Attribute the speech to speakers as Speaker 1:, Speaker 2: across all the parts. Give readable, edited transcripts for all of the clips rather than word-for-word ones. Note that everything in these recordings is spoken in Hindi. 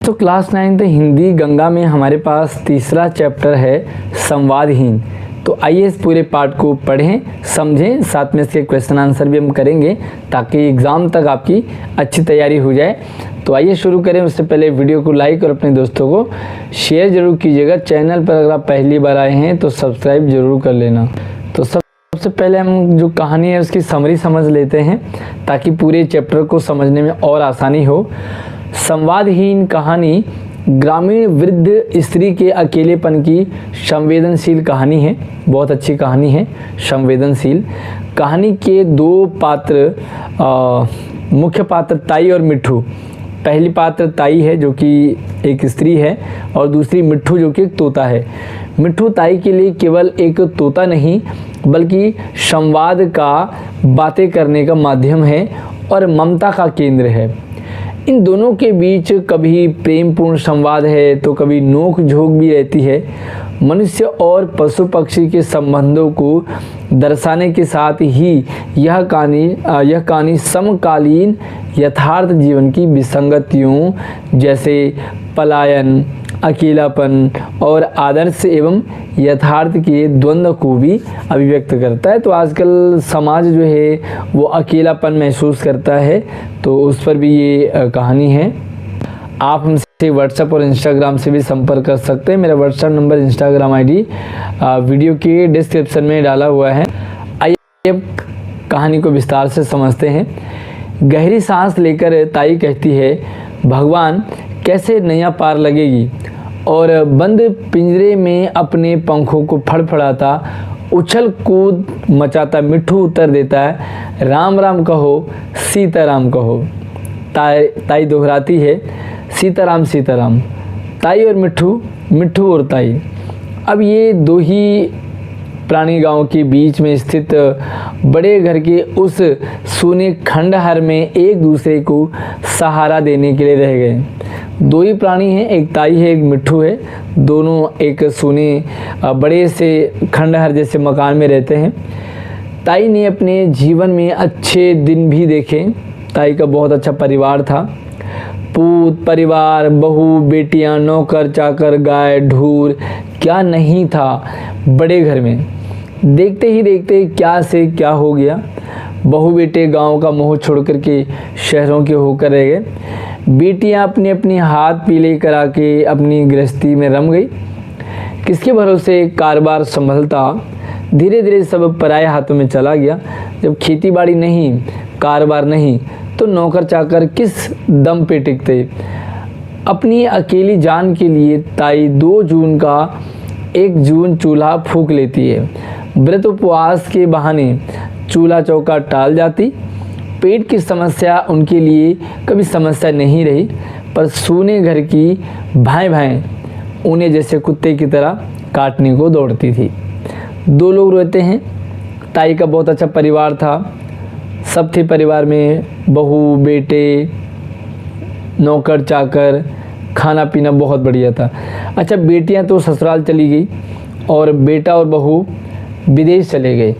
Speaker 1: तो क्लास 9 हिंदी गंगा में हमारे पास तीसरा चैप्टर है संवादहीन। तो आइए इस पूरे पार्ट को पढ़ें, समझें, साथ में इसके क्वेश्चन आंसर भी हम करेंगे ताकि एग्ज़ाम तक आपकी अच्छी तैयारी हो जाए। तो आइए शुरू करें। उससे पहले वीडियो को लाइक और अपने दोस्तों को शेयर ज़रूर कीजिएगा। चैनल पर अगर आप पहली बार आए हैं तो सब्सक्राइब ज़रूर कर लेना। तो सबसे पहले हम जो कहानी है उसकी समरी समझ लेते हैं ताकि पूरे चैप्टर को समझने में और आसानी हो। संवादहीन कहानी ग्रामीण वृद्ध स्त्री के अकेलेपन की संवेदनशील कहानी है। बहुत अच्छी कहानी है, संवेदनशील। कहानी के दो पात्र, मुख्य पात्र ताई और मिट्ठू। पहली पात्र ताई है जो कि एक स्त्री है और दूसरी मिट्ठू जो कि एक तोता है। मिट्ठू ताई के लिए केवल एक तोता नहीं बल्कि संवाद का, बातें करने का माध्यम है और ममता का केंद्र है। इन दोनों के बीच कभी प्रेमपूर्ण संवाद है तो कभी नोक झोंक भी रहती है। मनुष्य और पशु पक्षी के संबंधों को दर्शाने के साथ ही यह कहानी समकालीन यथार्थ जीवन की विसंगतियों जैसे पलायन, अकेलापन और आदर्श एवं यथार्थ के द्वंद्व को भी अभिव्यक्त करता है। तो आजकल समाज जो है वो अकेलापन महसूस करता है, तो उस पर भी ये कहानी है। आप हमसे व्हाट्सएप और इंस्टाग्राम से भी संपर्क कर सकते हैं। मेरा WhatsApp number, Instagram ID video के डिस्क्रिप्शन में डाला हुआ है। आइए अब कहानी को विस्तार से समझते हैं। गहरी सांस लेकर ताई कहती है, भगवान कैसे नैया पार लगेगी। और बंद पिंजरे में अपने पंखों को फड़फड़ाता, उछल कूद मचाता मिट्ठू उत्तर देता है, राम राम कहो, सीताराम कहो। ताई दोहराती है, सीताराम सीताराम। ताई और मिट्ठू, मिट्ठू और ताई। अब ये दो ही प्राणी गांव के बीच में स्थित बड़े घर के उस सूने खंडहर में एक दूसरे को सहारा देने के लिए रह गए। दो ही प्राणी हैं, एक ताई है, एक मिट्ठू है। दोनों एक सूने बड़े से खंडहर जैसे मकान में रहते हैं। ताई ने अपने जीवन में अच्छे दिन भी देखे। ताई का बहुत अच्छा परिवार था। पूत परिवार, बहू, बेटियां, नौकर चाकर, गाय, ढूर, क्या नहीं था बड़े घर में। देखते ही देखते क्या से क्या हो गया। बहू बेटे गांव का मोह छोड़ करके शहरों के होकर रह गए। बेटियां अपने अपने हाथ पीले करा के अपनी गृहस्थी में रम गई। किसके भरोसे कारोबार संभलता, धीरे धीरे सब पराये हाथों में चला गया। जब खेती बाड़ी नहीं, कारोबार नहीं, तो नौकर चाकर किस दम पे टिकते। अपनी अकेली जान के लिए ताई 2 जून का 1 जून चूल्हा फूंक लेती है। व्रत उपवास के बहाने चूल्हा चौका टाल जाती। पेट की समस्या उनके लिए कभी समस्या नहीं रही, पर सूने घर की भाएं भाएं उन्हें जैसे कुत्ते की तरह काटने को दौड़ती थी। 2 लोग रहते हैं। ताई का बहुत अच्छा परिवार था, सब थे परिवार में, बहू बेटे, नौकर चाकर, खाना पीना बहुत बढ़िया था। अच्छा, बेटियां तो ससुराल चली गई और बेटा और बहू विदेश चले गए।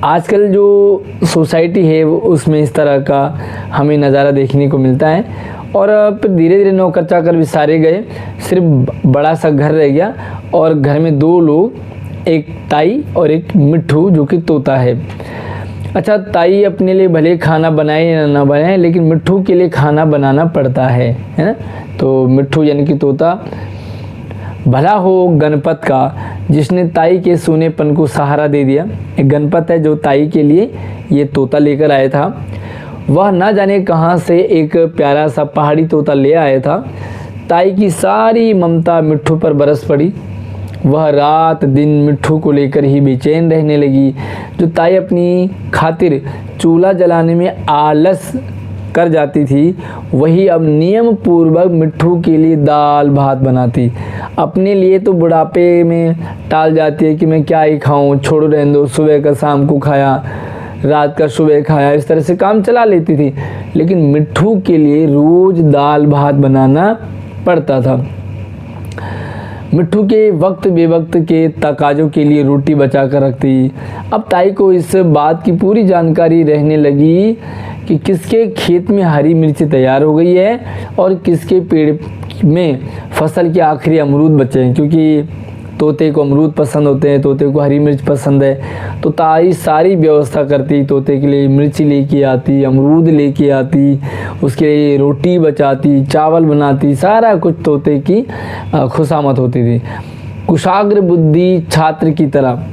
Speaker 1: आजकल जो सोसाइटी है उसमें इस तरह का हमें नज़ारा देखने को मिलता है। और फिर धीरे धीरे नौकर चाकर भी सारे गए, सिर्फ बड़ा सा घर रह गया और घर में 2 लोग, एक ताई और एक मिट्ठू जो कि तोता है। अच्छा, ताई अपने लिए भले खाना बनाए या ना बनाए, लेकिन मिट्ठू के लिए खाना बनाना पड़ता है ना। तो मिट्ठू यानी कि तोता, भला हो गणपत का जिसने ताई के सूनेपन को सहारा दे दिया। एक गणपत है जो ताई के लिए ये तोता लेकर आया था। वह ना जाने कहाँ से एक प्यारा सा पहाड़ी तोता ले आया था। ताई की सारी ममता मिट्ठू पर बरस पड़ी। वह रात दिन मिट्ठू को लेकर ही बेचैन रहने लगी। जो ताई अपनी खातिर चूल्हा जलाने में आलस कर जाती थी, वही अब नियम पूर्वक मिट्ठू के लिए दाल भात बनाती। अपने लिए तो बुढ़ापे में टाल जाती है कि मैं क्या ही खाऊं, छोड़ो रहने दो, सुबह का शाम को खाया, रात का सुबह खाया, इस तरह से काम चला लेती थी। लेकिन मिट्ठू के लिए रोज दाल भात बनाना पड़ता था। मिट्ठू के वक्त बेवक्त के तकाजों के लिए रोटी बचा कर रखती। अब ताई को इस बात की पूरी जानकारी रहने लगी कि किसके खेत में हरी मिर्च तैयार हो गई है और किसके पेड़ में फसल के आखिरी अमरूद बचे हैं, क्योंकि तोते को अमरूद पसंद होते हैं, तोते को हरी मिर्च पसंद है। तो ताई सारी व्यवस्था करती, तोते के लिए मिर्ची लेके आती, अमरूद लेके आती, उसके लिए रोटी बचाती, चावल बनाती, सारा कुछ तोते की खुशामद होती थी। कुशाग्र बुद्धि छात्र की तरह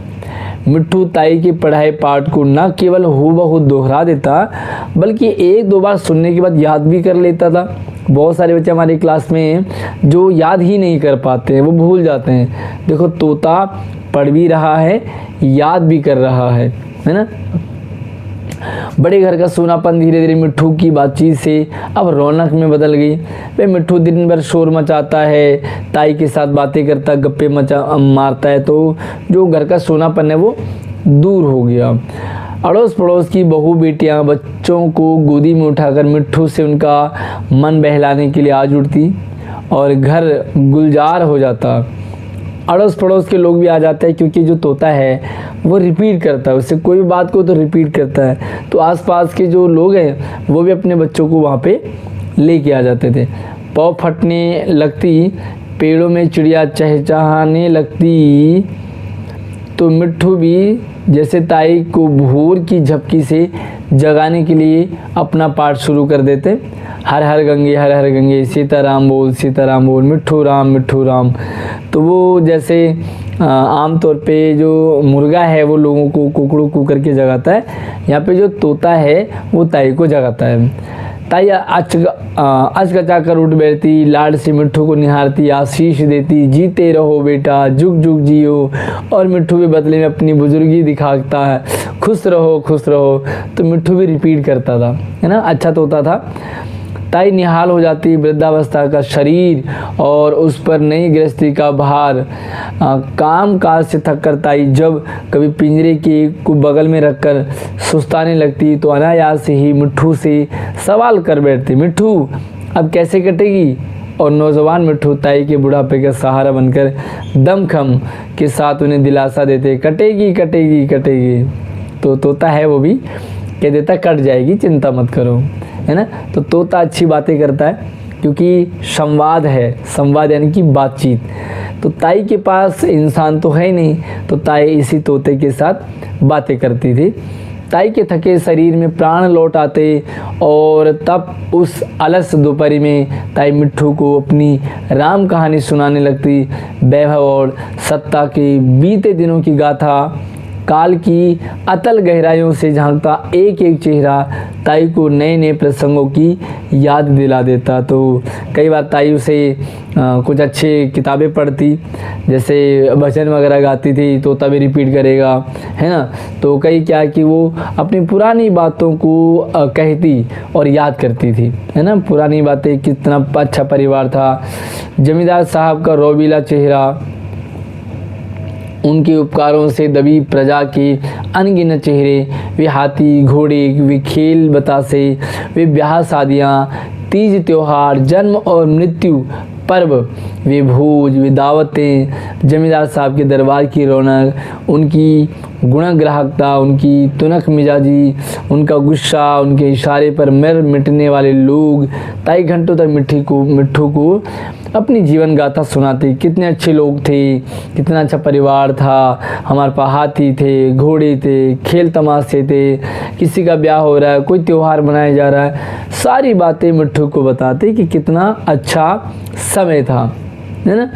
Speaker 1: मिट्ठू ताई की पढ़ाई पाठ को न केवल हूबहू दोहरा देता, बल्कि एक दो बार सुनने के बाद याद भी कर लेता था। बहुत सारे बच्चे हमारी क्लास में जो याद ही नहीं कर पाते हैं, वो भूल जाते हैं। देखो, तोता पढ़ भी रहा है, याद भी कर रहा है ना। बड़े घर का सोनापन धीरे धीरे मिट्ठू की बातचीत से अब रौनक में बदल गई। वे मिट्ठू दिन भर शोर मचाता है, ताई के साथ बातें करता, गप्पे मारता है, तो जो घर का सोनापन है वो दूर हो गया। अड़ोस पड़ोस की बहू बेटियां बच्चों को गोदी में उठाकर मिट्ठू से उनका मन बहलाने के लिए आ जुड़ती और घर गुलजार हो जाता। अड़ोस पड़ोस के लोग भी आ जाते हैं, क्योंकि जो तोता है वो रिपीट करता है, उससे कोई भी बात को तो रिपीट करता है। तो आसपास के जो लोग हैं वो भी अपने बच्चों को वहाँ पे लेके आ जाते थे। पाँव फटने लगती, पेड़ों में चिड़िया चहचहाने लगती, तो मिट्ठू भी जैसे ताई को भोर की झपकी से जगाने के लिए अपना पाठ शुरू कर देते। हर हर गंगे सीताराम बोल, मिट्ठू राम। तो वो जैसे आम तौर पे जो मुर्गा है वो लोगों को कुकड़ू कू करके जगाता है, यहाँ पे जो तोता है वो ताई को जगाता है। ताई अचकचा कर उठ बैठती, लाड से मिट्ठू को निहारती, आशीष देती, जीते रहो बेटा, जुग जुग जियो। और मिट्ठू भी बदले में अपनी बुजुर्गी दिखाता है, खुश रहो। तो मिट्ठू भी रिपीट करता था, है ना, अच्छा तोता था। ताई निहाल हो जाती वृद्धावस्था का शरीर और उस पर नई गृहस्थी का भार। काम काज से थक कर ताई जब कभी पिंजरे को बगल में रखकर सुस्ताने लगती, तो अनायास ही मिट्ठू से सवाल कर बैठती, मिट्ठू अब कैसे कटेगी। और नौजवान मिट्ठू ताई के बुढ़ापे का सहारा बनकर दमखम के साथ उन्हें दिलासा देते, कटेगी। तो तोता है वो भी कह देता कट जाएगी, चिंता मत करो, है ना। तो तोता अच्छी बातें करता है, क्योंकि संवाद है, संवाद यानी कि बातचीत। तो ताई के पास इंसान तो है ही नहीं, तो ताई इसी तोते के साथ बातें करती थी। ताई के थके शरीर में प्राण लौट आते और तब उस अलस दोपहरी में ताई मिट्ठू को अपनी राम कहानी सुनाने लगती। वैभव और सत्ता के बीते दिनों की गाथा, काल की अतल गहराइयों से झांकता एक एक चेहरा ताई को नए नए प्रसंगों की याद दिला देता। तो कई बार ताई उसे कुछ अच्छे किताबें पढ़ती, जैसे भजन वगैरह गाती थी, तो तभी रिपीट करेगा, है ना। तो कई क्या कि वो अपनी पुरानी बातों को कहती और याद करती थी, है ना, पुरानी बातें, कितना अच्छा परिवार था। जमींदार साहब का रोबीला चेहरा, उनके उपकारों से दबी प्रजा के अनगिनत चेहरे, वे हाथी घोड़े, वे खेल बतासे, वे ब्याह शादियाँ, तीज त्योहार, जन्म और मृत्यु पर्व, वे भोज, वे दावतें, जमींदार साहब के दरबार की रौनक, उनकी गुणग्राहकता, उनकी तुनक मिजाजी, उनका गुस्सा, उनके इशारे पर मर मिटने वाले लोग। ताई घंटों तक मिट्ठू को अपनी जीवन गाथा सुनाती, कितने अच्छे लोग थे, कितना अच्छा परिवार था, हमारे पास हाथी थे, घोड़े थे, खेल तमाशे थे, किसी का ब्याह हो रहा है, कोई त्योहार मनाया जा रहा है, सारी बातें मिट्ठू को बताती कि कितना अच्छा समय था, है ना।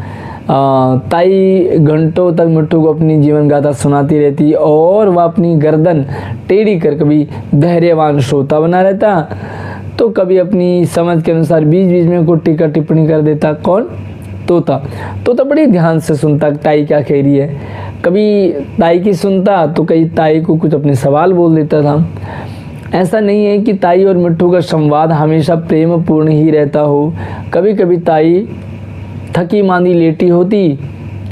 Speaker 1: ताई घंटों तक मिट्ठू को अपनी जीवन गाथा सुनाती रहती और वह अपनी गर्दन टेढ़ी कर कभी धैर्यवान श्रोता बना रहता, तो कभी अपनी समझ के अनुसार बीच बीच में कोई टीका टिप्पणी कर देता। कौन? तोता बड़ी ध्यान से सुनता ताई क्या कह रही है। कभी ताई की सुनता तो कई ताई को कुछ अपने सवाल बोल देता था। ऐसा नहीं है कि ताई और मिट्ठू का संवाद हमेशा प्रेम पूर्ण ही रहता हो। कभी कभी ताई थकी मांदी लेटी होती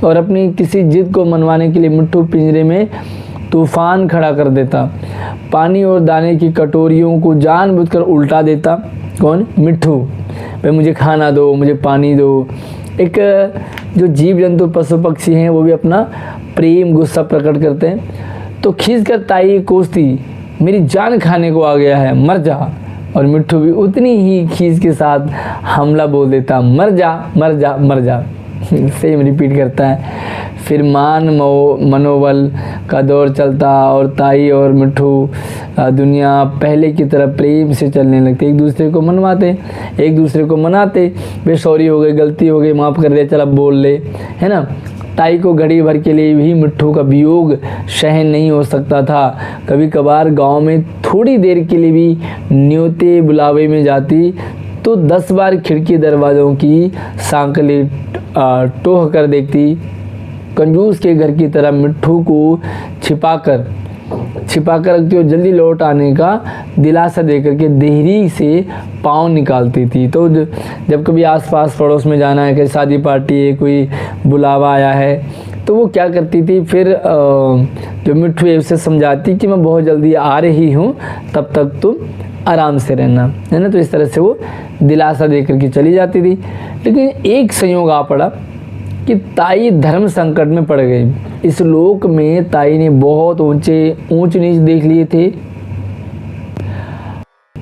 Speaker 1: और अपनी किसी जिद को मनवाने के लिए मिट्ठू पिंजरे में तूफान खड़ा कर देता, पानी और दाने की कटोरियों को जानबूझकर उल्टा देता। कौन? मिट्ठू। भाई मुझे खाना दो, मुझे पानी दो। एक जो जीव जंतु पशु पक्षी हैं वो भी अपना प्रेम गुस्सा प्रकट करते हैं। तो खींच कर ताई कोसती, मेरी जान खाने को आ गया है, मर जा। और मिट्ठू भी उतनी ही खींच के साथ हमला बोल देता, मर जा मर जा मर जा। सेम रिपीट करता है। फिर मनोबल का दौर चलता और ताई और मिट्ठू दुनिया पहले की तरह प्रेम से चलने लगते, एक दूसरे को मनवाते, एक दूसरे को मनाते, वे सॉरी हो गई, गलती हो गई, माफ़ कर दे, चल अब बोल ले, है ना। ताई को घड़ी भर के लिए भी मिट्ठू का वियोग सहन नहीं हो सकता था। कभी कभार गांव में थोड़ी देर के लिए भी न्योते बुलावे में जाती तो 10 बार खिड़की दरवाज़ों की सांकलें टोह कर देखती। कंजूस के घर की तरह मिट्ठू को छिपा कर रखती और जल्दी लौट आने का दिलासा देकर के देहरी से पाँव निकालती थी। तो जब कभी आसपास पड़ोस में जाना है, कि शादी पार्टी है, कोई बुलावा आया है, तो वो क्या करती थी, फिर जो मिट्ठू है उसे समझाती कि मैं बहुत जल्दी आ रही हूँ, तब तक तुम आराम से रहना, है ना। तो इस तरह से वो दिलासा दे करके चली जाती थी। लेकिन एक संयोग आ पड़ा कि ताई धर्म संकट में पड़ गई। इस लोक में ताई ने बहुत ऊंच नीच देख लिए थे।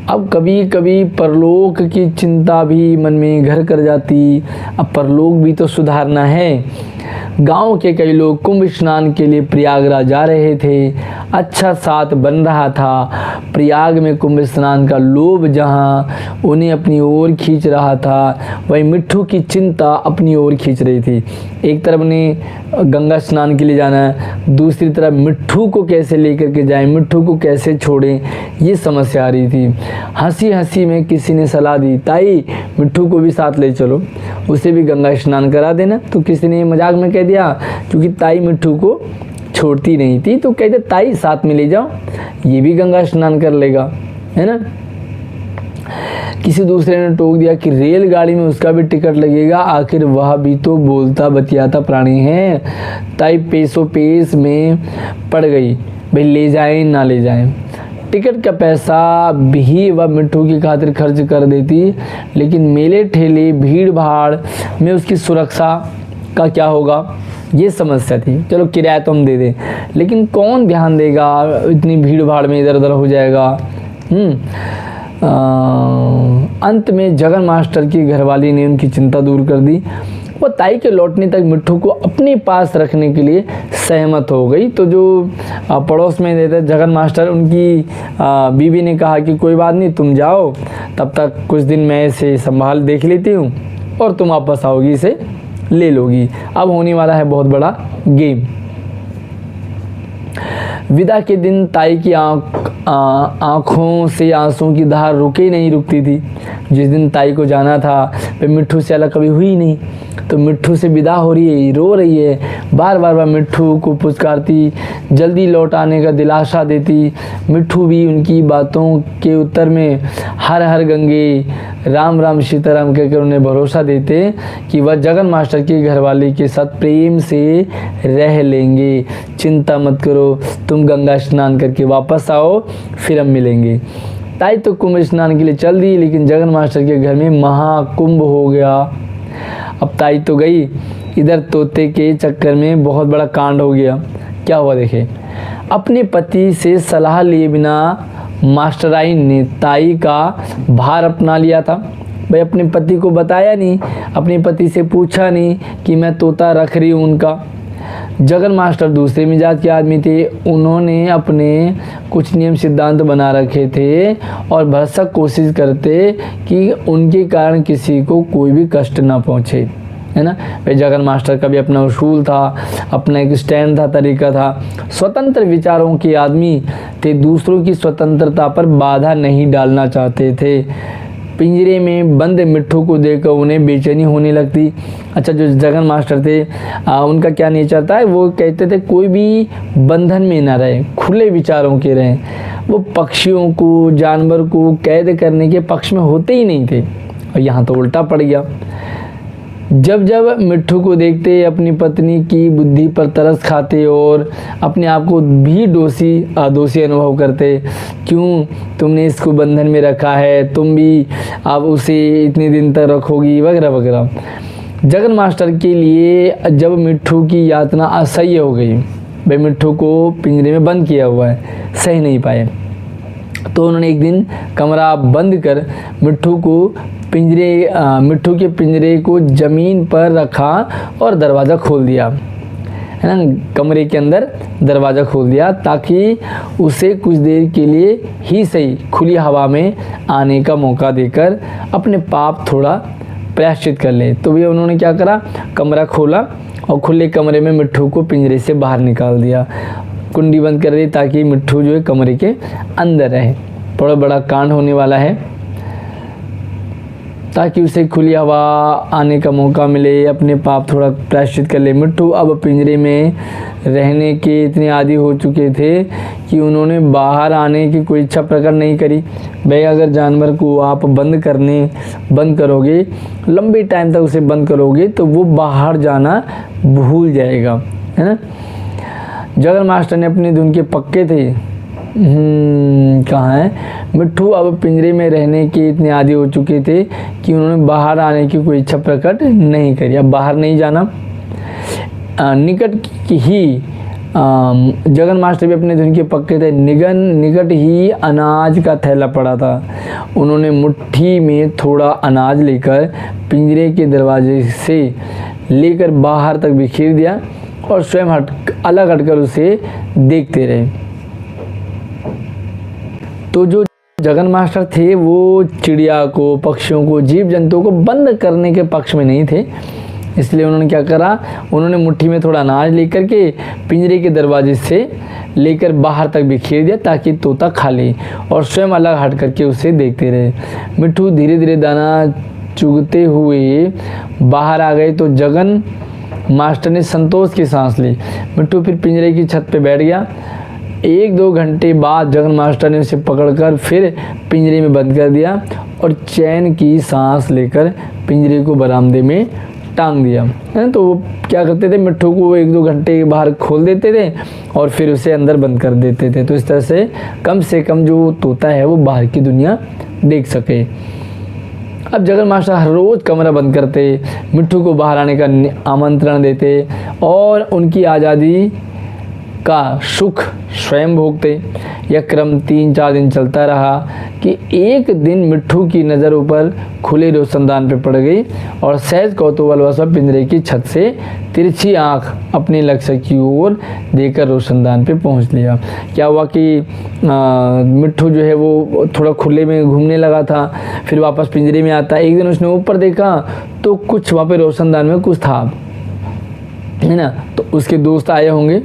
Speaker 1: अब कभी कभी परलोक की चिंता भी मन में घर कर जाती। अब परलोक भी तो सुधारना है। गांव के कई लोग कुंभ स्नान के लिए प्रयागराज जा रहे थे। अच्छा साथ बन रहा था। प्रयाग में कुंभ स्नान का लोभ जहां उन्हें अपनी ओर खींच रहा था, वहीं मिट्ठू की चिंता अपनी ओर खींच रही थी। एक तरफ ने गंगा स्नान के लिए जाना है, दूसरी तरफ मिट्ठू को कैसे लेकर के जाएं, मिट्ठू को कैसे छोड़ें, ये समस्या आ रही थी। हंसी हंसी में किसी ने सलाह दी, ताई मिट्ठू को भी साथ ले चलो, उसे भी गंगा स्नान करा देना। तो किसी ने मजाक में कह दिया, क्योंकि ताई मिट्ठू को छोड़ती नहीं थी, तो कहते ताई साथ में ले जाओ, ये भी गंगा स्नान कर लेगा, है ना। किसी दूसरे ने टोक दिया कि रेलगाड़ी में उसका भी टिकट लगेगा, आखिर वह भी तो बोलता बतियाता प्राणी है। ताई पेसो पेस में पड़ गई, भाई ले जाएं ना ले जाएं। टिकट का पैसा भी वह मिट्ठू की खातिर खर्च कर देती, लेकिन मेले ठेले भीड़ भाड़ में उसकी सुरक्षा का क्या होगा, ये समस्या थी। चलो किराया तो हम दे दें, लेकिन कौन ध्यान देगा, इतनी भीड़ भाड़ में इधर उधर हो जाएगा। अंत में जगन मास्टर की घरवाली ने उनकी चिंता दूर कर दी। वो ताई के लौटने तक मिट्ठू को अपने पास रखने के लिए सहमत हो गई। तो जो पड़ोस में रहते जगन मास्टर, उनकी बीवी ने कहा कि कोई बात नहीं, तुम जाओ, तब तक कुछ दिन मैं इसे संभाल देख लेती हूँ और तुम वापस आओगी, इसे ले लोगी। अब होने वाला है बहुत बड़ा गेम। विदा के दिन ताई की आँखों से आंसुओं की धार रुके नहीं रुकती थी। जिस दिन ताई को जाना था वह मिट्ठू से अलग कभी हुई नहीं। तो मिट्ठू से विदा हो रही है, रो रही है, बार बार वह मिट्ठू को पुचकारती, जल्दी लौट आने का दिलासा देती। मिट्ठू भी उनकी बातों के उत्तर में हर हर गंगे, राम राम सीताराम कहकर उन्हें भरोसा देते कि वह जगन मास्टर की घरवाली के साथ प्रेम से रह लेंगे। चिंता मत करो, तुम गंगा स्नान करके वापस आओ, फिर हम मिलेंगे। ताई तो कुंभ स्नान के लिए चल दी, लेकिन जगन मास्टर के घर में महाकुंभ हो गया। अब ताई तो गई, इधर तोते के चक्कर में बहुत बड़ा कांड हो गया। क्या हुआ देखे, अपने पति से सलाह लिए बिना मास्टराइन ने ताई का भार अपना लिया था। भाई अपने पति को बताया नहीं, अपने पति से पूछा नहीं कि मैं तोता रख रही हूँ उनका। जगन मास्टर दूसरे मिजाज के आदमी थे, उन्होंने अपने कुछ नियम सिद्धांत बना रखे थे और भरसक कोशिश करते कि उनके कारण किसी को कोई भी कष्ट ना पहुँचे, है ना। भाई जगन मास्टर का भी अपना उसूल था, अपना एक स्टैंड था, तरीका था। स्वतंत्र विचारों के आदमी थे, दूसरों की स्वतंत्रता पर बाधा नहीं डालना चाहते थे। पिंजरे में बंद मिट्ठू को देखकर उन्हें बेचैनी होने लगती। अच्छा, जो जगन मास्टर थे उनका क्या नेचर था, वो कहते थे कोई भी बंधन में ना रहे, खुले विचारों के रहें। वो पक्षियों को, जानवर को कैद करने के पक्ष में होते ही नहीं थे। और यहाँ तो उल्टा पड़ गया। जब जब मिट्ठू को देखते अपनी पत्नी की बुद्धि पर तरस खाते और अपने आप को भी दोषी अनुभव करते। क्यों तुमने इसको बंधन में रखा है, तुम भी अब उसे इतने दिन तक रखोगी, वगैरह वगैरह। जगन मास्टर के लिए जब मिट्ठू की यातना असह्य हो गई, भाई मिट्ठू को पिंजरे में बंद किया हुआ है, सह नहीं पाए, तो उन्होंने एक दिन कमरा बंद कर मिट्ठू के पिंजरे को ज़मीन पर रखा और दरवाज़ा खोल दिया, है ना। कमरे के अंदर दरवाज़ा खोल दिया ताकि उसे कुछ देर के लिए ही सही खुली हवा में आने का मौका देकर अपने पाप थोड़ा प्रायश्चित कर ले। तो भैया उन्होंने क्या करा, कमरा खोला और खुले कमरे में मिट्ठू को पिंजरे से बाहर निकाल दिया, कुंडी बंद कर दी ताकि मिट्ठू जो है कमरे के अंदर रहे। थोड़ा बड़ा कांड होने वाला है ताकि उसे खुली हवा आने का मौका मिले, अपने पाप थोड़ा प्रायश्चित कर ले। मिट्ठू अब पिंजरे में रहने के इतने आदी हो चुके थे कि उन्होंने बाहर आने की कोई इच्छा प्रकट नहीं करी। भाई अगर जानवर को आप बंद करोगे, लंबे टाइम तक उसे बंद करोगे तो वो बाहर जाना भूल जाएगा, है ना। जगन मास्टर ने अपनी धुन के पक्के थे। कहाँ है? मिट्ठू अब पिंजरे में रहने के इतने आदी हो चुके थे कि उन्होंने बाहर आने की कोई इच्छा प्रकट नहीं करी। अब बाहर नहीं जाना। निकट ही जगन मास्टर भी अपने धुन के पक्के थे। निकट ही अनाज का थैला पड़ा था। उन्होंने मुट्ठी में थोड़ा अनाज लेकर पिंजरे के दरवाजे से लेकर बाहर तक बिखेर दिया और स्वयं अलग हटकर उसे देखते रहे। तो जो जगन मास्टर थे वो चिड़िया को, पक्षियों को, जीव जंतुओं को बंद करने के पक्ष में नहीं थे, इसलिए उन्होंने क्या करा, उन्होंने मुट्ठी में थोड़ा अनाज लेकर के पिंजरे के दरवाजे से लेकर बाहर तक बिखेर दिया ताकि तोता खा ले और स्वयं अलग हट करके उसे देखते रहे। मिट्ठू धीरे धीरे दाना चुगते हुए बाहर आ गए तो जगन मास्टर ने संतोष की सांस ली। मिट्ठू फिर पिंजरे की छत पे बैठ गया। 1-2 घंटे बाद जगन मास्टर ने उसे पकड़कर फिर पिंजरे में बंद कर दिया और चैन की सांस लेकर पिंजरे को बरामदे में टांग दिया, है। तो वो क्या करते थे, मिट्ठू को 1-2 घंटे बाहर खोल देते थे और फिर उसे अंदर बंद कर देते थे। तो इस तरह से कम जो तोता है वो बाहर की दुनिया देख सके। अब जगन मास्टर हर रोज़ कमरा बंद करते, मिट्ठू को बाहर आने का आमंत्रण देते और उनकी आज़ादी का सुख स्वयं भोगते। यह क्रम 3-4 दिन चलता रहा कि एक दिन मिट्ठू की नज़र ऊपर खुले रोशनदान पर पड़ गई और सहज कौतूहलवश पिंजरे की छत से तिरछी आंख अपने लक्ष्य की ओर देकर रोशनदान पे पहुंच लिया। क्या हुआ कि मिट्ठू जो है वो थोड़ा खुले में घूमने लगा था, फिर वापस पिंजरे में आता। एक दिन उसने ऊपर देखा तो कुछ वहाँ पे रोशनदान में कुछ था, है ना। तो उसके दोस्त आए होंगे,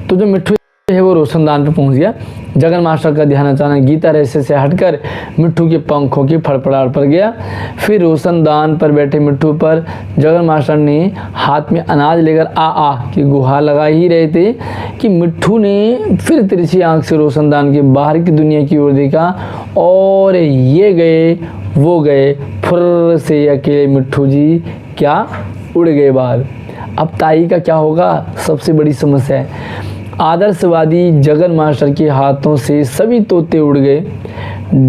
Speaker 1: तो जो मिट्ठू है वो रोशनदान पे पहुंच गया। जगन मास्टर का ध्यान अचानक गीता रहस्य से हटकर मिट्ठू के पंखों की फड़फड़ाहट पर गया। फिर रोशनदान पर बैठे मिट्ठू पर जगन मास्टर ने हाथ में अनाज लेकर आ की गुहार लगा ही रहे थे कि मिट्ठू ने फिर तिरछी आंख से रोशनदान के बाहर की दुनिया की ओर देखा और ये गए वो गए, फुर्र से अकेले मिट्ठू जी क्या उड़ गए बाहर। अब ताई का क्या होगा, सबसे बड़ी समस्या है। आदर्शवादी जगन मास्टर के हाथों से सभी तोते उड़ गए।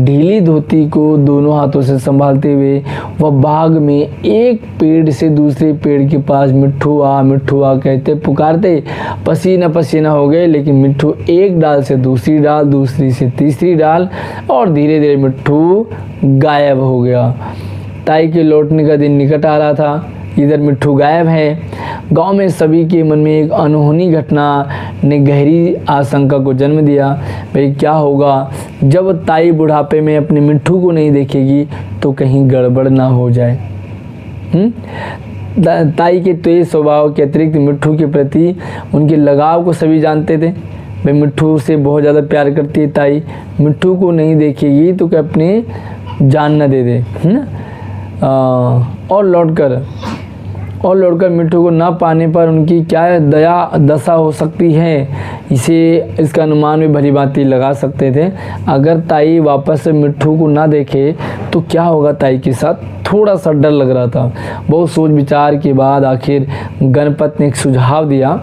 Speaker 1: ढीली धोती को दोनों हाथों से संभालते हुए वह बाग में एक पेड़ से दूसरे पेड़ के पास मिट्ठू आ कहते पुकारते पसीना पसीना हो गए। लेकिन मिट्ठू एक डाल से दूसरी डाल, दूसरी से तीसरी डाल और धीरे धीरे मिट्ठू गायब हो गया। ताई के लौटने का दिन निकट आ रहा था, इधर मिट्ठू गायब है। गांव में सभी के मन में एक अनहोनी घटना ने गहरी आशंका को जन्म दिया। भाई क्या होगा जब ताई बुढ़ापे में अपने मिट्ठू को नहीं देखेगी तो कहीं गड़बड़ ना हो जाए। ताई के तेज स्वभाव के अतिरिक्त मिट्ठू के प्रति उनके लगाव को सभी जानते थे। भाई मिट्ठू से बहुत ज़्यादा प्यार करती है ताई, मिट्ठू को नहीं देखेगी तो क्या अपने जान न दे दे, है ना। और लौटकर मिट्ठू को ना पाने पर उनकी क्या दशा हो सकती है, इसका अनुमान भी भली भांति लगा सकते थे। अगर ताई वापस से मिट्ठू को ना देखे तो क्या होगा ताई के साथ, थोड़ा सा डर लग रहा था। बहुत सोच विचार के बाद आखिर गणपत ने एक सुझाव दिया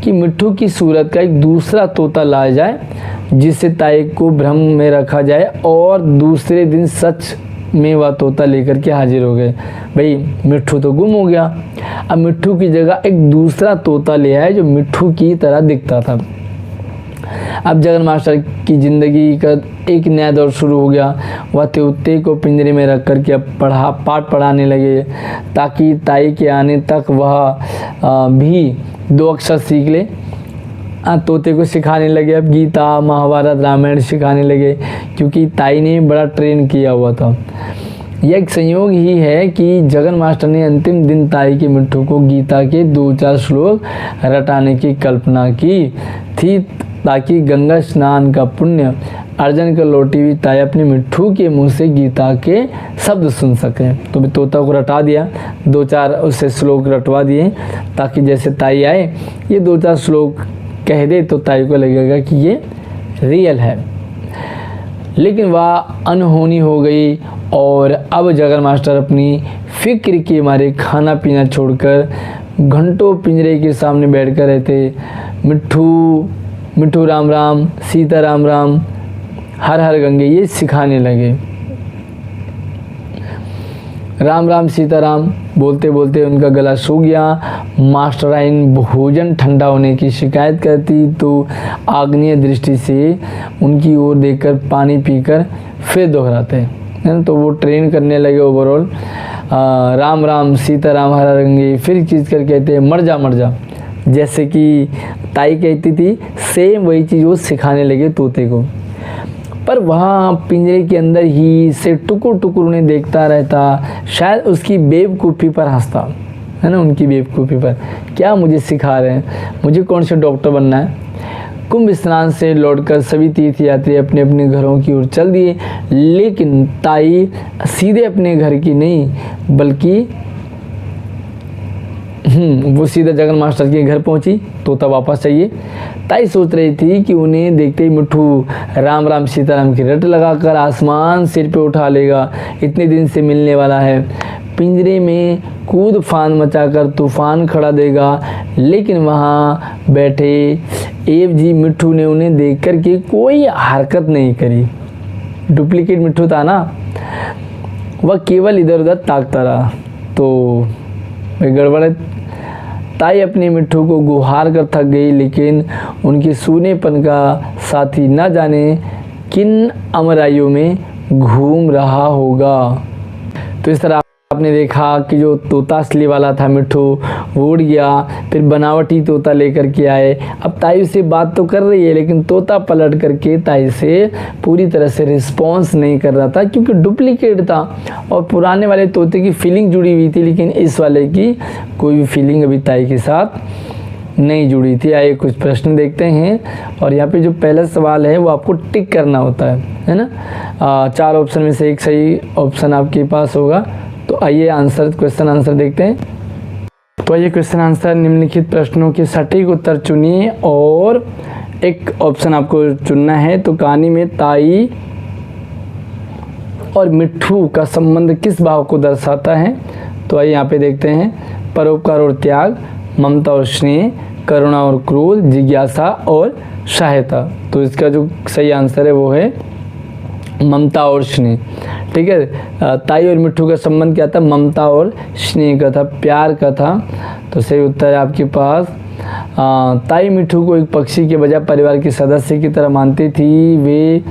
Speaker 1: कि मिट्ठू की सूरत का एक दूसरा तोता लाया जाए जिससे ताई को भ्रम में रखा जाए और दूसरे दिन सच में वह तोता लेकर के हाजिर हो गए। भाई मिट्ठू तो गुम हो गया, अब मिट्ठू की जगह एक दूसरा तोता ले आए जो मिट्ठू की तरह दिखता था। अब जगन मास्टर की ज़िंदगी का एक नया दौर शुरू हो गया। वह तोते को पिंजरे में रख कर के अब पाठ पढ़ाने लगे, ताकि ताई के आने तक वह भी 2 अक्षर सीख ले। तोते को सिखाने लगे, अब गीता, महाभारत, रामायण सिखाने लगे, क्योंकि ताई ने बड़ा ट्रेन किया हुआ था। यह एक संयोग ही है कि जगन मास्टर ने अंतिम दिन ताई के मिट्ठू को गीता के 2-4 श्लोक रटाने की कल्पना की थी, ताकि गंगा स्नान का पुण्य अर्जन कर लौटी हुई ताई अपने मिट्ठू के मुंह से गीता के शब्द सुन सके। तो भी तोता को रटा दिया, 2-4 उससे श्लोक रटवा दिए, ताकि जैसे ताई आए ये 2-4 श्लोक कह दे तो ताई को लगेगा कि ये रियल है। लेकिन वह अनहोनी हो गई और अब जगन मास्टर अपनी फिक्र के मारे खाना पीना छोड़कर घंटों पिंजरे के सामने बैठकर रहते। मिट्ठू राम राम, सीता राम राम, हर हर गंगे ये सिखाने लगे। राम राम सीताराम बोलते बोलते उनका गला सूख गया। मास्टराइन भोजन ठंडा होने की शिकायत करती तो आग्नेय दृष्टि से उनकी ओर देखकर पानी पीकर फिर दोहराते हैं। तो वो ट्रेन करने लगे ओवरऑल। राम राम सीताराम हर हर गंगे, फिर चीज़ कर कहते हैं मर जा, जैसे कि ताई कहती थी सेम वही चीज़ वो सिखाने लगे तोते को। पर वहाँ पिंजरे के अंदर ही से टुकुर टुकुर उन्हें देखता रहता, शायद उसकी बेवकूफ़ी पर हंसता, है ना, उनकी बेवकूफ़ी पर। क्या मुझे सिखा रहे हैं, मुझे कौन से डॉक्टर बनना है। कुंभ स्नान से लौटकर सभी तीर्थयात्री अपने अपने घरों की ओर चल दिए, लेकिन ताई सीधे अपने घर की नहीं बल्कि वो सीधा जगन मास्टर के घर पहुंची। तोता वापस चाहिए। ताई सोच रही थी कि उन्हें देखते ही मिट्ठू राम राम सीताराम की रट लगाकर आसमान सिर पे उठा लेगा, इतने दिन से मिलने वाला है, पिंजरे में कूद फान मचाकर तूफान खड़ा देगा। लेकिन वहाँ बैठे एव जी मिट्ठू ने उन्हें देख कर के कोई हरकत नहीं करी। डुप्लीकेट मिट्ठू था ना, वह केवल इधर उधर ताकता रहा। तो गड़बड़ है। ताई अपने मिट्ठू को गुहार कर थक गई, लेकिन उनके सूनेपन का साथी न जाने किन अमराइयों में घूम रहा होगा। तो इस तरह आपने देखा कि जो तोता असली वाला था मिट्ठू वो उड़ गया, फिर बनावटी तोता लेकर के आए। अब ताई से बात तो कर रही है, लेकिन तोता पलट करके ताई से पूरी तरह से रिस्पॉन्स नहीं कर रहा था, क्योंकि डुप्लीकेट था। और पुराने वाले तोते की फीलिंग जुड़ी हुई थी, लेकिन इस वाले की कोई भी फीलिंग अभी ताई के साथ नहीं जुड़ी थी। आइए कुछ प्रश्न देखते हैं, और यहाँ पे जो पहला सवाल है वो आपको टिक करना होता है ना। 4 ऑप्शन में से एक सही ऑप्शन आपके पास होगा। तो आइए क्वेश्चन आंसर देखते हैं। तो आइए क्वेश्चन आंसर, निम्नलिखित प्रश्नों के सटीक उत्तर चुनिए और एक ऑप्शन आपको चुनना है। तो कहानी में ताई और मिट्ठू का संबंध किस भाव को दर्शाता है। तो आइए यहाँ पे देखते हैं। परोपकार और त्याग, ममता और स्नेह, करुणा और क्रोध, जिज्ञासा और सहायता। तो इसका जो सही आंसर है वो है ममता और स्नेह। ठीक है, ताई और मिट्ठू का संबंध क्या था, ममता और स्नेह का था, प्यार का था। तो सही उत्तर है आपके पास। ताई मिट्ठू को एक पक्षी के बजाय परिवार के सदस्य की तरह मानती थी। वे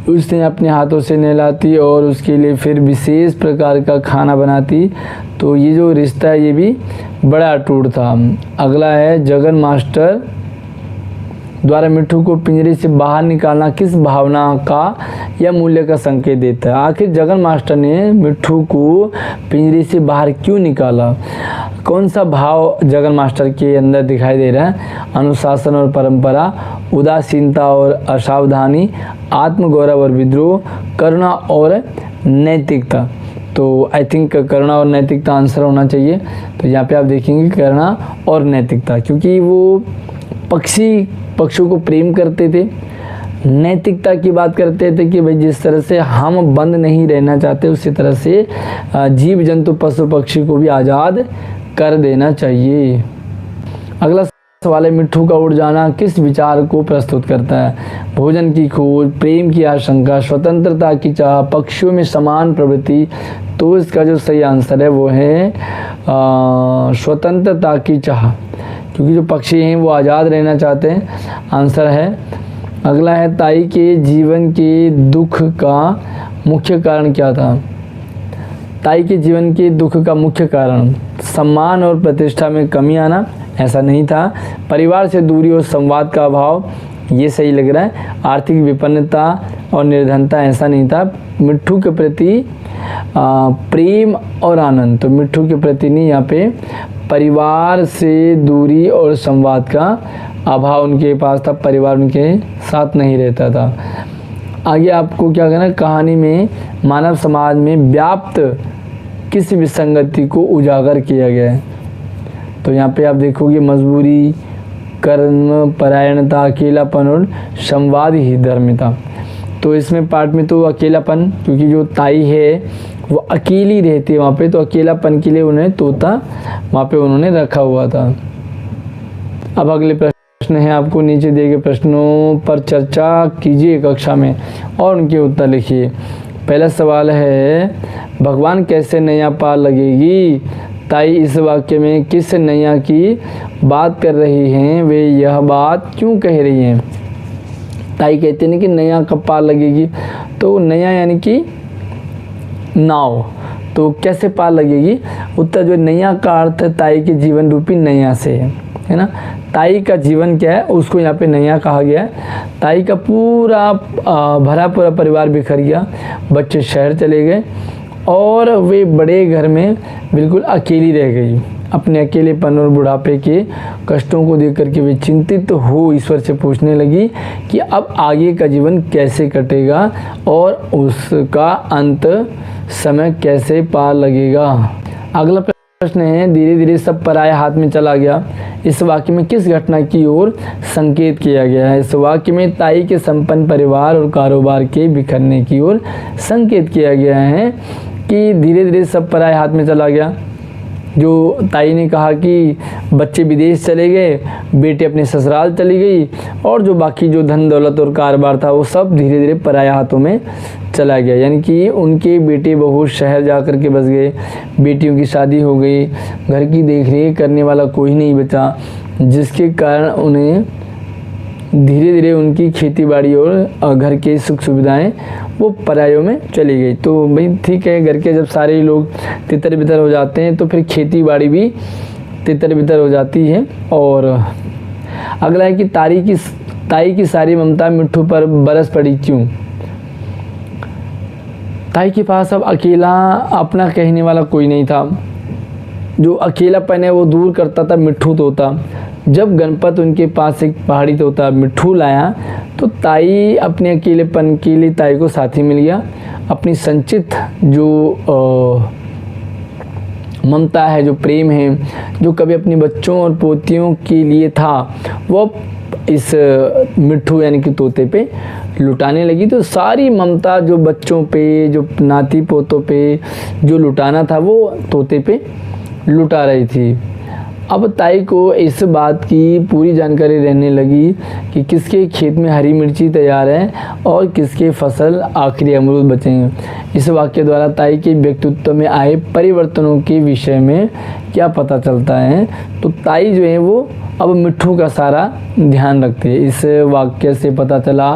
Speaker 1: उसने अपने हाथों से नहलाती और उसके लिए फिर विशेष प्रकार का खाना बनाती। तो ये जो रिश्ता है ये भी बड़ा अटूट था। अगला है, जगन मास्टर द्वारा मिट्ठू को पिंजरे से बाहर निकालना किस भावना का या मूल्य का संकेत देता है। आखिर जगन मास्टर ने मिट्ठू को पिंजरे से बाहर क्यों निकाला, कौन सा भाव जगन मास्टर के अंदर दिखाई दे रहा है। अनुशासन और परंपरा, उदासीनता और असावधानी, आत्मगौरव और विद्रोह, करुणा और नैतिकता। तो आई थिंक करुणा और नैतिकता आंसर होना चाहिए। तो यहाँ पे आप देखेंगे करुणा और नैतिकता, क्योंकि वो पक्षियों को प्रेम करते थे, नैतिकता की बात करते थे कि भाई जिस तरह से हम बंद नहीं रहना चाहते उसी तरह से जीव जंतु पशु पक्षी को भी आज़ाद कर देना चाहिए। अगला सवाल है, मिट्ठू का उड़ जाना किस विचार को प्रस्तुत करता है। भोजन की खोज, प्रेम की आशंका, स्वतंत्रता की चाह, पक्षियों में समान प्रवृत्ति। तो इसका जो सही आंसर है वो है स्वतंत्रता की चाह। क्योंकि जो पक्षी हैं वो आज़ाद रहना चाहते हैं। आंसर है अगला है ताई के जीवन के दुख का मुख्य कारण क्या था। ताई के जीवन के दुख का मुख्य कारण सम्मान और प्रतिष्ठा में कमी आना, ऐसा नहीं था। परिवार से दूरी और संवाद का अभाव, ये सही लग रहा है। आर्थिक विपन्नता और निर्धनता, ऐसा नहीं था। मिट्ठू के प्रति प्रेम और आनंद, तो मिट्ठू के प्रति नहीं, यहाँ पे परिवार से दूरी और संवाद का अभाव उनके पास था, परिवार उनके साथ नहीं रहता था। आगे आपको क्या करना है, कहानी में मानव समाज में व्याप्त किस विसंगति को उजागर किया गया है। तो यहाँ पे आप देखोगे मजबूरी, कर्म परायणता, अकेलापन और संवाद ही धर्मिता। तो इसमें पार्ट में तो अकेलापन, क्योंकि जो ताई है वो अकेली रहती है वहाँ पे, तो अकेलापन के लिए उन्हें तोता वहाँ पे उन्होंने रखा हुआ था। अब अगले प्रश्न है, आपको नीचे दिए गए प्रश्नों पर चर्चा कीजिए कक्षा में और उनके उत्तर लिखिए। पहला सवाल है, भगवान कैसे नैया पार लगेगी। ताई इस वाक्य में किस नैया की बात कर रही हैं, वे यह बात क्यों कह रही हैं। ताई कहते हैं कि नैया कब पार लगेगी, तो नैया यानी कि नाव, तो कैसे पार लगेगी। उत्तर जो नैया का अर्थ है ताई के जीवन रूपी नैया से है ना। ताई का जीवन क्या है उसको यहाँ पे नैया कहा गया है। ताई का पूरा भरा पूरा परिवार बिखर गया, बच्चे शहर चले गए और वे बड़े घर में बिल्कुल अकेली रह गई। अपने अकेलेपन और बुढ़ापे के कष्टों को देख करके वे चिंतित हो ईश्वर से पूछने लगी कि अब आगे का जीवन कैसे कटेगा और उसका अंत समय कैसे पार लगेगा। अगला प्रश्न है, धीरे धीरे सब पराये हाथ में चला गया। इस वाक्य में किस घटना की ओर संकेत किया गया है। इस वाक्य में ताई के संपन्न परिवार और कारोबार के बिखरने की ओर संकेत किया गया है कि धीरे धीरे सब पराये हाथ में चला गया। जो ताई ने कहा कि बच्चे विदेश चले गए, बेटे अपने ससुराल चली गई और जो बाकी जो धन दौलत और कारोबार था वो सब धीरे धीरे पराये हाथों में चला गया। यानी कि उनके बेटे बहू शहर जा कर के बस गए, बेटियों की शादी हो गई, घर की देखरेख करने वाला कोई नहीं बचा, जिसके कारण उन्हें धीरे धीरे उनकी खेती बाड़ी और घर के सुख सुविधाएं वो परायों में चली गई। तो भाई ठीक है, घर के जब सारे लोग तितर बितर हो जाते हैं तो फिर खेती बाड़ी भी तितर बितर हो जाती है। और अगला है कि ताई की सारी ममता मिट्ठू पर बरस पड़ी क्यों। ताई के पास अब अकेला अपना कहने वाला कोई नहीं था। जो अकेलापन है वो दूर करता था मिट्ठू तोता। जब गणपत उनके पास एक पहाड़ी तोता मिट्ठू लाया तो ताई अपने अकेलेपन के लिए ताई को साथी मिल गया। अपनी संचित जो ममता है, जो प्रेम है, जो कभी अपने बच्चों और पोतियों के लिए था, वो इस मिट्ठू यानी कि तोते पे लुटाने लगी। तो सारी ममता जो बच्चों पे, जो नाती पोतों पे जो लुटाना था वो तोते पे लुटा रही थी। अब ताई को इस बात की पूरी जानकारी रहने लगी कि किसके खेत में हरी मिर्ची तैयार है और किसके फसल आखिरी अमरूद बचे हैं। इस वाक्य द्वारा ताई के व्यक्तित्व में आए परिवर्तनों के विषय में क्या पता चलता है। तो ताई जो है वो अब मिट्ठू का सारा ध्यान रखती है। इस वाक्य से पता चला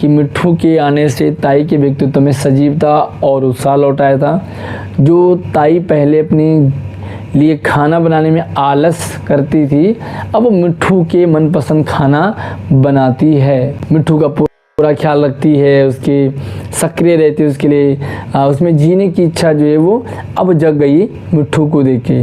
Speaker 1: कि मिट्ठू के आने से ताई के व्यक्तित्व में सजीवता और उत्साह लौट आया था। जो ताई पहले अपने लिए खाना बनाने में आलस करती थी, अब वो मिट्ठू के मनपसंद खाना बनाती है। मिट्ठू का पूरा ख्याल रखती है, उसके सक्रिय रहती है उसके लिए। उसमें जीने की इच्छा जो है वो अब जग गई मिट्ठू को देख के।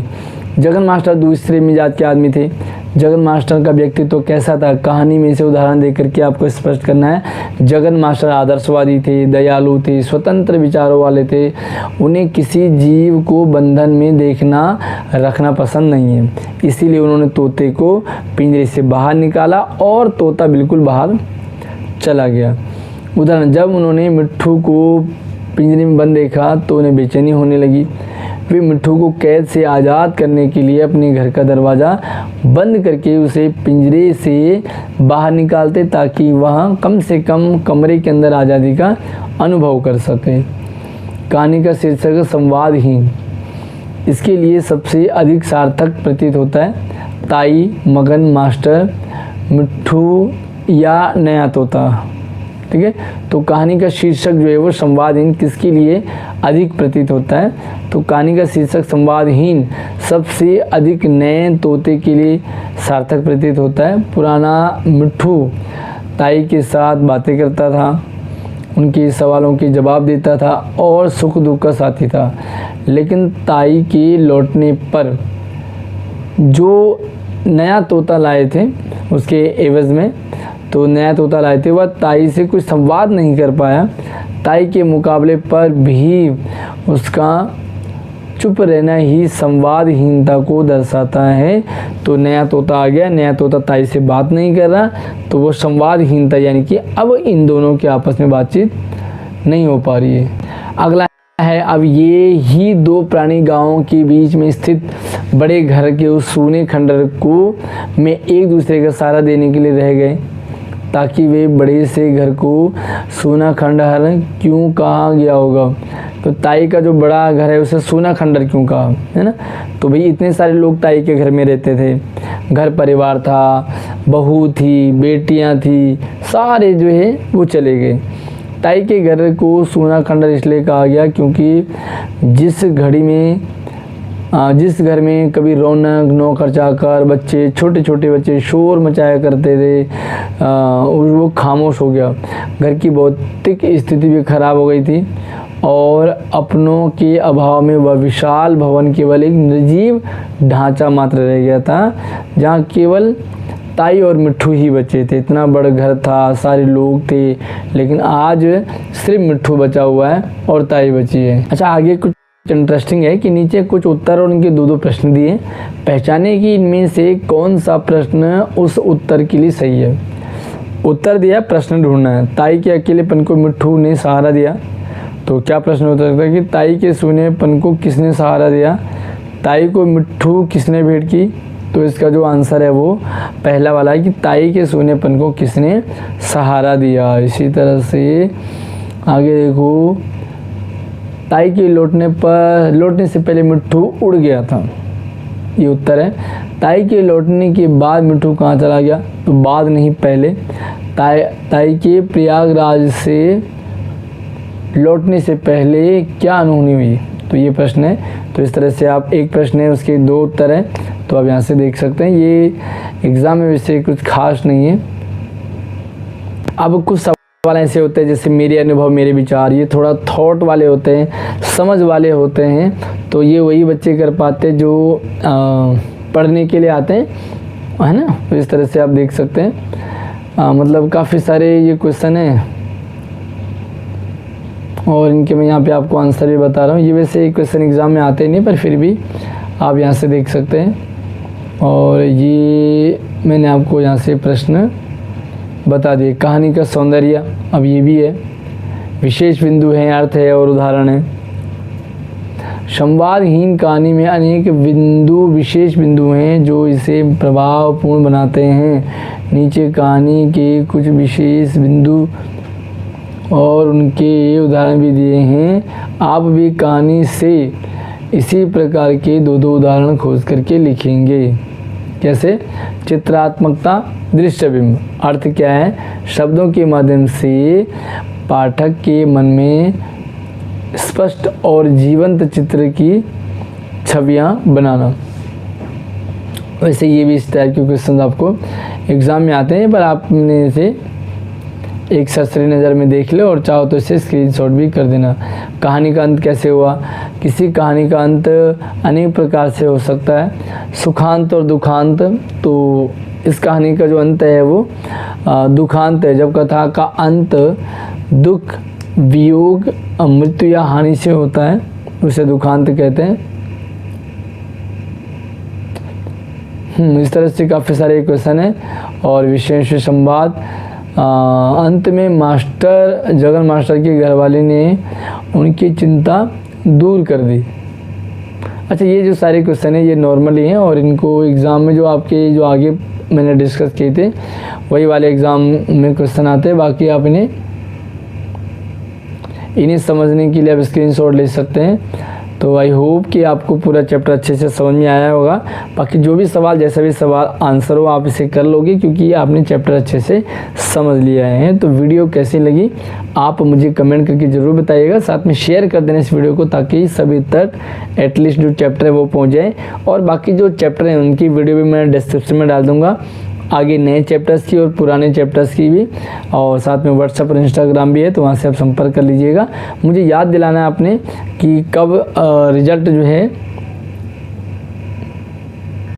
Speaker 1: जगन मास्टर दूसरे मिजाज के आदमी थे। जगन मास्टर का व्यक्तित्व कैसा था, कहानी में से उदाहरण देकर के आपको स्पष्ट करना है। जगन मास्टर आदर्शवादी थे, दयालु थे, स्वतंत्र विचारों वाले थे। उन्हें किसी जीव को बंधन में देखना रखना पसंद नहीं है, इसीलिए उन्होंने तोते को पिंजरे से बाहर निकाला और तोता बिल्कुल बाहर चला गया। उदाहरण, जब उन्होंने मिट्ठू को पिंजरे में बंद देखा तो उन्हें बेचैनी होने लगी। वे मिट्ठू को कैद से आज़ाद करने के लिए अपने घर का दरवाज़ा बंद करके उसे पिंजरे से बाहर निकालते ताकि वह कम से कम कमरे के अंदर आज़ादी का अनुभव कर सके। कहानी का शीर्षक संवादहीन इसके लिए सबसे अधिक सार्थक प्रतीत होता है। ताई, मगन, मास्टर, मिट्ठू या नया तोता। ठीक है, तो कहानी का शीर्षक जो है वो संवादहीन किसके लिए अधिक प्रतीत होता है? तो कहानी का शीर्षक संवादहीन सबसे अधिक नए तोते के लिए सार्थक प्रतीत होता है। पुराना मिट्ठू ताई के साथ बातें करता था, उनके सवालों के जवाब देता था और सुख दुख का साथी था। लेकिन ताई के लौटने पर जो नया तोता लाए थे उसके एवज में, तो नया तोता लाए थे वह ताई से कुछ संवाद नहीं कर पाया। ताई के मुकाबले पर भी उसका चुप रहना ही संवादहीनता को दर्शाता है। तो नया तोता आ गया, नया तोता ताई से बात नहीं कर रहा, तो वो संवादहीनता, यानी कि अब इन दोनों के आपस में बातचीत नहीं हो पा रही है। अगला है, अब ये ही दो प्राणी गांवों के बीच में स्थित बड़े घर के उस सूने खंडहर को में एक दूसरे का सहारा देने के लिए रह गए, ताकि वे बड़े से घर को सूना खंडहर क्यों कहा गया होगा? तो ताई का जो बड़ा घर है उसे सूना खंडहर क्यों कहा, है ना? तो भाई इतने सारे लोग ताई के घर में रहते थे, घर परिवार था, बहू थी, बेटियां थी, सारे जो है वो चले गए। ताई के घर को सूना खंडहर इसलिए कहा गया क्योंकि जिस घर में कभी रौनक, नौकर चाकर, बच्चे, छोटे छोटे बच्चे शोर मचाया करते थे, वो खामोश हो गया। घर की भौतिक स्थिति भी खराब हो गई थी और अपनों के अभाव में वह विशाल भवन केवल एक निर्जीव ढांचा मात्र रह गया था, जहाँ केवल ताई और मिट्ठू ही बचे थे। इतना बड़ा घर था, सारे लोग थे, लेकिन आज सिर्फ मिट्ठू बचा हुआ है और ताई बची है। अच्छा, आगे कुछ इंटरेस्टिंग है कि नीचे कुछ उत्तर और उनके दो प्रश्न दिए। पहचाने कि इनमें से कौन सा प्रश्न उस उत्तर के लिए सही है। उत्तर दिया, प्रश्न ढूंढना है। ताई के अकेलेपन को मिट्ठू ने सहारा दिया, तो क्या प्रश्न हो सकता है कि ताई के सूनेपन को किसने सहारा दिया? ताई को मिट्ठू किसने भेंट की? तो इसका जो आंसर है वो पहला वाला है कि ताई के सूनेपन को किसने सहारा दिया। इसी तरह से आगे देखो, ताई के लौटने से पहले मिट्ठू उड़ गया था, ये उत्तर है। ताई के लौटने के बाद मिट्ठू कहाँ चला गया? तो बाद नहीं, पहले। ताई के प्रयागराज से लौटने से पहले क्या अनहोनी हुई? तो ये प्रश्न है। तो इस तरह से आप, एक प्रश्न है उसके दो उत्तर हैं, तो आप यहाँ से देख सकते हैं। ये एग्ज़ाम में वैसे कुछ खास नहीं है। अब कुछ सवाल ऐसे होते हैं जैसे मेरे अनुभव मेरे विचार, ये थोड़ा थॉट वाले होते हैं, समझ वाले होते हैं, तो ये वही बच्चे कर पाते जो पढ़ने के लिए आते हैं, है ना। तो इस तरह से आप देख सकते हैं, मतलब काफ़ी सारे ये क्वेश्चन हैं और इनके मैं यहाँ पे आपको आंसर भी बता रहा हूँ। ये वैसे क्वेश्चन एग्ज़ाम में आते नहीं, पर फिर भी आप यहाँ से देख सकते हैं। और ये मैंने आपको यहाँ से प्रश्न बता दिए। कहानी का सौंदर्य, अब ये भी है, विशेष बिंदु हैं, अर्थ है और उदाहरण है। संवादहीन कहानी में अनेक विशेष बिंदु हैं जो इसे प्रभावपूर्ण बनाते हैं। नीचे कहानी के कुछ विशेष बिंदु और उनके उदाहरण भी दिए हैं। आप भी कहानी से इसी प्रकार के दो उदाहरण खोज करके लिखेंगे। कैसे? चित्रात्मकता, दृश्यबिंब। अर्थ क्या है? शब्दों के माध्यम से पाठक के मन में स्पष्ट और जीवंत चित्र की छवियां बनाना। वैसे ये भी इस टाइप के क्वेश्चन आपको एग्ज़ाम में आते हैं, पर आपने इसे एक सरसरी नज़र में देख लो और चाहो तो इसे स्क्रीनशॉट भी कर देना। कहानी का अंत कैसे हुआ? किसी कहानी का अंत अनेक प्रकार से हो सकता है, सुखांत और दुखांत। तो इस कहानी का जो अंत है वो दुखांत है। जब कथा का अंत दुख, वियोग, मृत्यु या हानि से होता है उसे दुखांत कहते हैं। इस तरह से काफ़ी सारे क्वेश्चन हैं और विशेष संवाद। अंत में जगन मास्टर के घरवाले ने उनकी चिंता दूर कर दी। अच्छा, ये जो सारे क्वेश्चन हैं ये नॉर्मली हैं और इनको एग्ज़ाम में जो आपके जो आगे मैंने डिस्कस किए थे वही वाले एग्ज़ाम में क्वेश्चन आते हैं। बाकी आप इन्हें समझने के लिए आप स्क्रीनशॉट ले सकते हैं। तो आई होप कि आपको पूरा चैप्टर अच्छे से समझ में आया होगा। बाकी जो भी सवाल, जैसा भी सवाल आंसर हो आप इसे कर लोगे, क्योंकि आपने चैप्टर अच्छे से समझ लिया है। तो वीडियो कैसी लगी आप मुझे कमेंट करके ज़रूर बताइएगा। साथ में शेयर कर देना इस वीडियो को, ताकि सभी तक एटलीस्ट जो चैप्टर है वो पहुँच जाए। और बाकी जो चैप्टर हैं उनकी वीडियो भी मैं डिस्क्रिप्शन में डाल दूँगा, आगे नए चैप्टर्स की और पुराने चैप्टर्स की भी। और साथ में व्हाट्सएप और इंस्टाग्राम भी है, तो वहाँ से आप संपर्क कर लीजिएगा। मुझे याद दिलाना है आपने कि कब रिज़ल्ट जो है